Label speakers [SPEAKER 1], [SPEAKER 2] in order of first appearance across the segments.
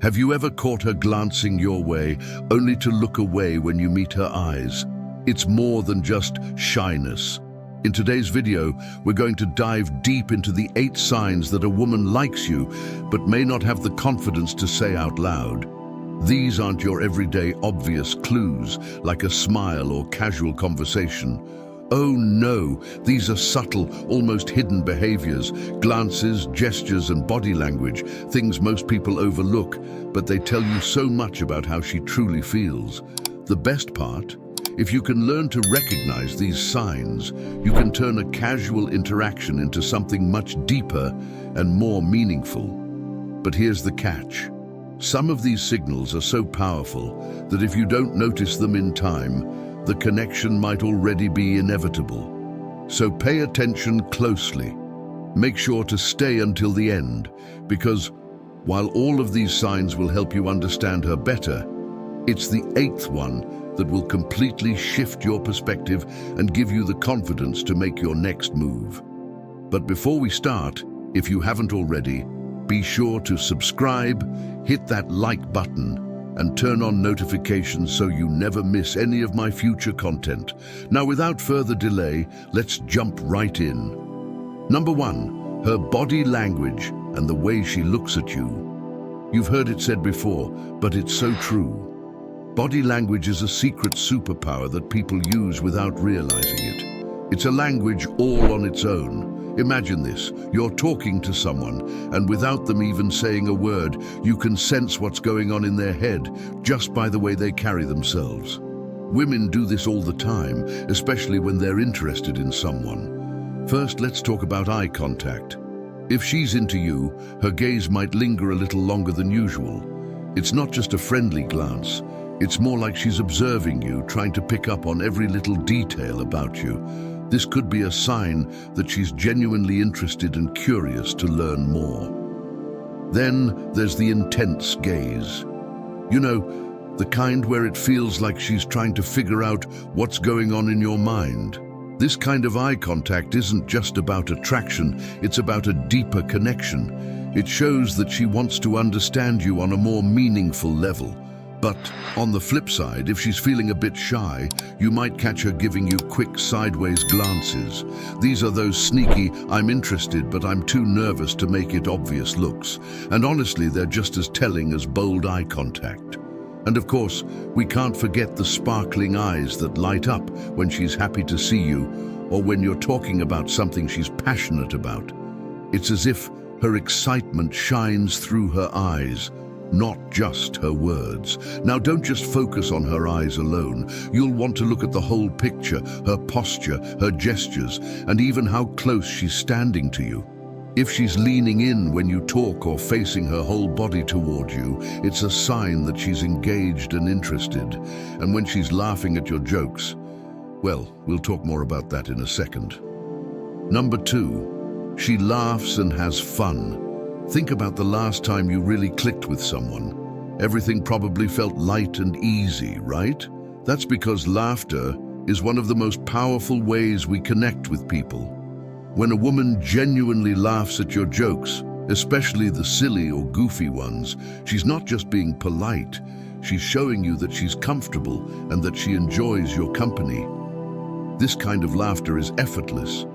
[SPEAKER 1] Have you ever caught her glancing your way, only to look away when you meet her eyes? It's more than just shyness. In today's video, we're going to dive deep into the 8 signs that a woman likes you, but may not have the confidence to say out loud. These aren't your everyday obvious clues, like a smile or casual conversation. Oh no, these are subtle, almost hidden behaviors, glances, gestures, and body language, things most people overlook, but they tell you so much about how she truly feels. The best part? If you can learn to recognize these signs, you can turn a casual interaction into something much deeper and more meaningful. But here's the catch. Some of these signals are so powerful that if you don't notice them in time, the connection might already be inevitable. So pay attention closely. Make sure to stay until the end, because while all of these signs will help you understand her better, it's the 8th one that will completely shift your perspective and give you the confidence to make your next move. But before we start, if you haven't already, be sure to subscribe, hit that like button, and turn on notifications so you never miss any of my future content. Now, without further delay, let's jump right in. Number 1, her body language and the way she looks at you. You've heard it said before, but it's so true. Body language is a secret superpower that people use without realizing it. It's a language all on its own. Imagine this, you're talking to someone, and without them even saying a word, you can sense what's going on in their head just by the way they carry themselves. Women do this all the time, especially when they're interested in someone. First, let's talk about eye contact. If she's into you, her gaze might linger a little longer than usual. It's not just a friendly glance. It's more like she's observing you, trying to pick up on every little detail about you. This could be a sign that she's genuinely interested and curious to learn more. Then there's the intense gaze. You know, the kind where it feels like she's trying to figure out what's going on in your mind. This kind of eye contact isn't just about attraction, it's about a deeper connection. It shows that she wants to understand you on a more meaningful level. But on the flip side, if she's feeling a bit shy, you might catch her giving you quick sideways glances. These are those sneaky, I'm interested but I'm too nervous to make it obvious looks. And honestly, they're just as telling as bold eye contact. And of course, we can't forget the sparkling eyes that light up when she's happy to see you, or when you're talking about something she's passionate about. It's as if her excitement shines through her eyes, not just her words. Now, don't just focus on her eyes alone. You'll want to look at the whole picture, her posture, her gestures, and even how close she's standing to you. If she's leaning in when you talk or facing her whole body toward you, it's a sign that she's engaged and interested. And when she's laughing at your jokes, well, we'll talk more about that in a second. Number 2, she laughs and has fun. Think about the last time you really clicked with someone. Everything probably felt light and easy, right? That's because laughter is one of the most powerful ways we connect with people. When a woman genuinely laughs at your jokes, especially the silly or goofy ones, she's not just being polite, she's showing you that she's comfortable and that she enjoys your company. This kind of laughter is effortless.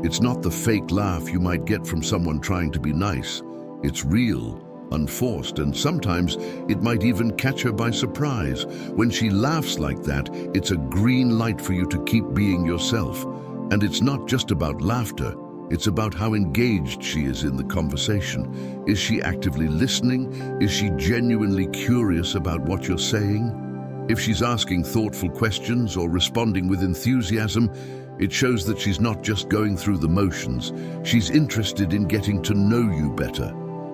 [SPEAKER 1] It's not the fake laugh you might get from someone trying to be nice. It's real, unforced, and sometimes it might even catch her by surprise. When she laughs like that, it's a green light for you to keep being yourself. And it's not just about laughter, it's about how engaged she is in the conversation. Is she actively listening? Is she genuinely curious about what you're saying? If she's asking thoughtful questions or responding with enthusiasm, it shows that she's not just going through the motions. She's interested in getting to know you better.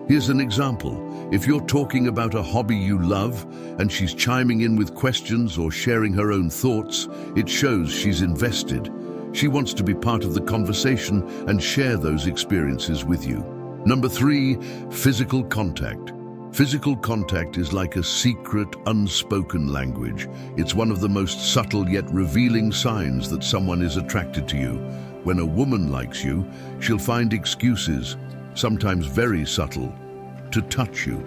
[SPEAKER 1] Here's an example. If you're talking about a hobby you love and she's chiming in with questions or sharing her own thoughts, it shows she's invested. She wants to be part of the conversation and share those experiences with you. Number 3, physical contact. Physical contact is like a secret, unspoken language. It's one of the most subtle yet revealing signs that someone is attracted to you. When a woman likes you, she'll find excuses, sometimes very subtle, to touch you.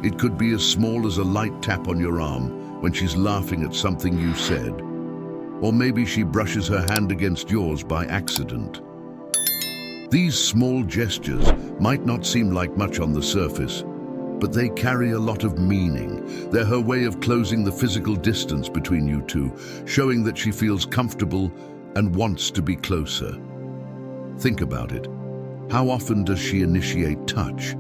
[SPEAKER 1] It could be as small as a light tap on your arm when she's laughing at something you said. Or maybe she brushes her hand against yours by accident. These small gestures might not seem like much on the surface, but they carry a lot of meaning. They're her way of closing the physical distance between you two, showing that she feels comfortable and wants to be closer. Think about it. How often does she initiate touch?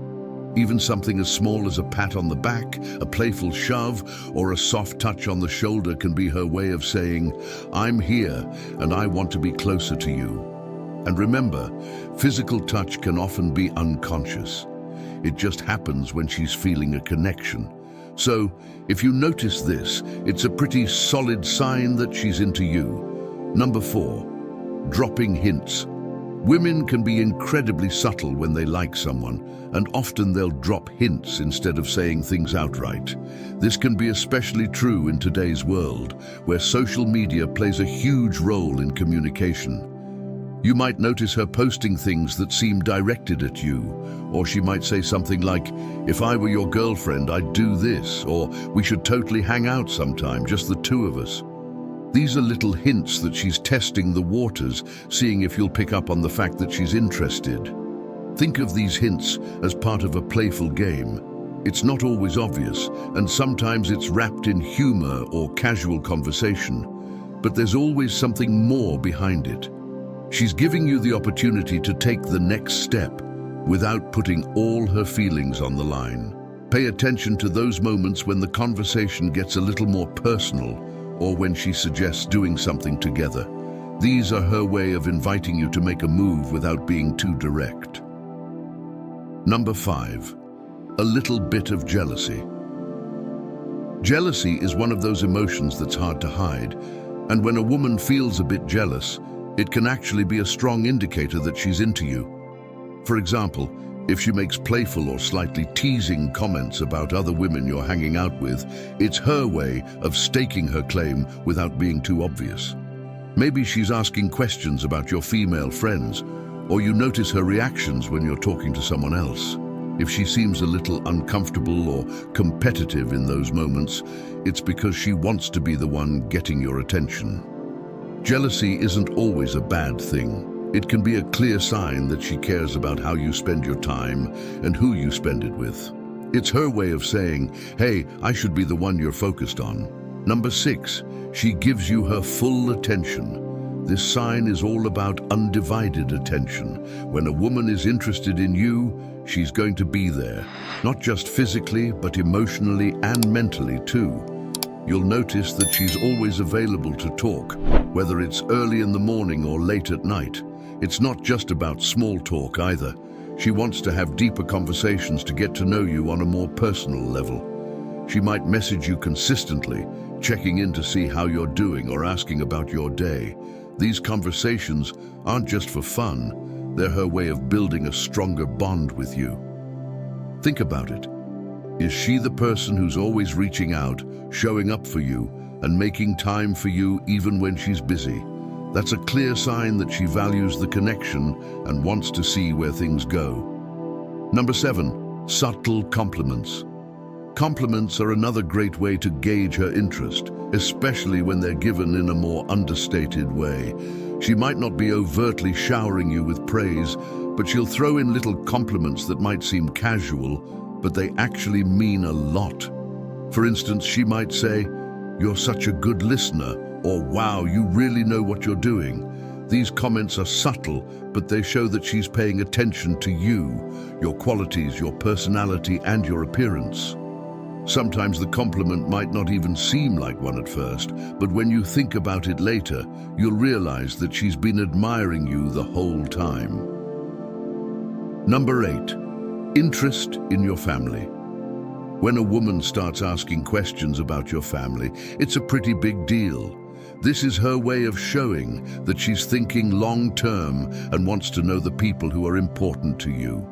[SPEAKER 1] Even something as small as a pat on the back, a playful shove, or a soft touch on the shoulder can be her way of saying, "I'm here and I want to be closer to you." And remember, physical touch can often be unconscious. It just happens when she's feeling a connection. So, if you notice this, it's a pretty solid sign that she's into you. Number 4, dropping hints. Women can be incredibly subtle when they like someone, and often they'll drop hints instead of saying things outright. This can be especially true in today's world, where social media plays a huge role in communication. You might notice her posting things that seem directed at you, or she might say something like, "If I were your girlfriend, I'd do this," or "We should totally hang out sometime, just the two of us." These are little hints that she's testing the waters, seeing if you'll pick up on the fact that she's interested. Think of these hints as part of a playful game. It's not always obvious, and sometimes it's wrapped in humor or casual conversation, but there's always something more behind it. She's giving you the opportunity to take the next step without putting all her feelings on the line. Pay attention to those moments when the conversation gets a little more personal, or when she suggests doing something together. These are her way of inviting you to make a move without being too direct. Number 5, a little bit of jealousy. Jealousy is one of those emotions that's hard to hide, and when a woman feels a bit jealous, it can actually be a strong indicator that she's into you. For example, if she makes playful or slightly teasing comments about other women you're hanging out with, it's her way of staking her claim without being too obvious. Maybe she's asking questions about your female friends, or you notice her reactions when you're talking to someone else. If she seems a little uncomfortable or competitive in those moments, it's because she wants to be the one getting your attention. Jealousy isn't always a bad thing. It can be a clear sign that she cares about how you spend your time and who you spend it with. It's her way of saying, "Hey, I should be the one you're focused on." Number 6, she gives you her full attention. This sign is all about undivided attention. When a woman is interested in you, she's going to be there, not just physically, but emotionally and mentally too. You'll notice that she's always available to talk, whether it's early in the morning or late at night. It's not just about small talk either. She wants to have deeper conversations to get to know you on a more personal level. She might message you consistently, checking in to see how you're doing or asking about your day. These conversations aren't just for fun, they're her way of building a stronger bond with you. Think about it. Is she the person who's always reaching out, showing up for you, and making time for you even when she's busy? That's a clear sign that she values the connection and wants to see where things go. Number 7, subtle compliments. Compliments are another great way to gauge her interest, especially when they're given in a more understated way. She might not be overtly showering you with praise, but she'll throw in little compliments that might seem casual, but they actually mean a lot. For instance, she might say, "You're such a good listener," or "Wow, you really know what you're doing." These comments are subtle, but they show that she's paying attention to you, your qualities, your personality, and your appearance. Sometimes the compliment might not even seem like one at first, but when you think about it later, you'll realize that she's been admiring you the whole time. Number 8, interest in your family. When a woman starts asking questions about your family, it's a pretty big deal. This is her way of showing that she's thinking long-term and wants to know the people who are important to you.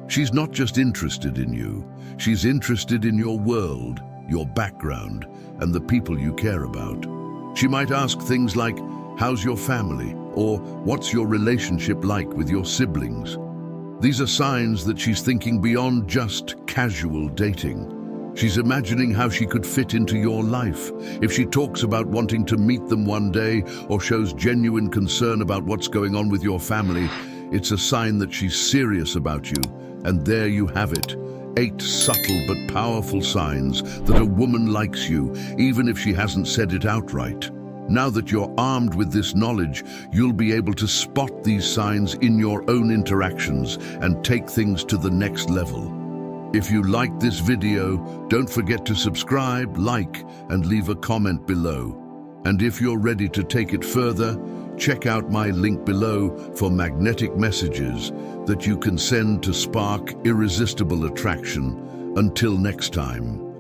[SPEAKER 1] She's not just interested in you, she's interested in your world, your background, and the people you care about. She might ask things like, "How's your family?" or "What's your relationship like with your siblings?" These are signs that she's thinking beyond just casual dating. She's imagining how she could fit into your life. If she talks about wanting to meet them one day or shows genuine concern about what's going on with your family, it's a sign that she's serious about you. And there you have it. 8 subtle but powerful signs that a woman likes you, even if she hasn't said it outright. Now that you're armed with this knowledge, you'll be able to spot these signs in your own interactions and take things to the next level. If you liked this video, don't forget to subscribe, like, and leave a comment below. And if you're ready to take it further, check out my link below for magnetic messages that you can send to spark irresistible attraction. Until next time.